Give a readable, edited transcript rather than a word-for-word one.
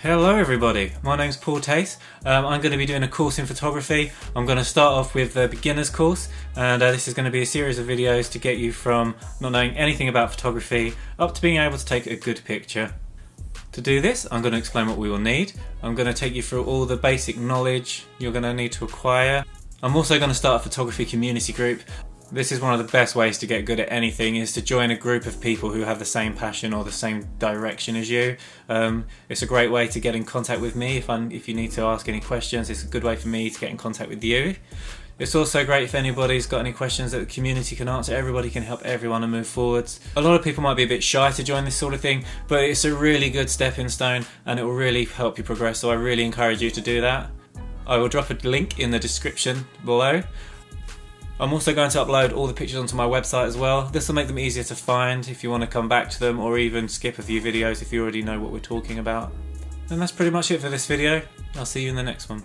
Hello everybody, my name's Paul Tace. I'm going to be doing a course in photography. I'm going to start off with the beginner's course, and this is going to be a series of videos to get you from not knowing anything about photography up to being able to take a good picture. To do this, I'm going to explain what we will need. I'm going to take you through all the basic knowledge you're going to need to acquire. I'm also going to start a photography community group. This is one of the best ways to get good at anything, is to join a group of people who have the same passion or the same direction as you. It's a great way to get in contact with me if you need to ask any questions. It's a good way for me to get in contact with you. It's also great if anybody's got any questions that the community can answer. Everybody can help everyone to move forwards. A lot of people might be a bit shy to join this sort of thing, but it's a really good stepping stone and it will really help you progress, so I really encourage you to do that. I will drop a link in the description below. I'm also going to upload all the pictures onto my website as well. This will make them easier to find if you want to come back to them, or even skip a few videos if you already know what we're talking about. And that's pretty much it for this video. I'll see you in the next one.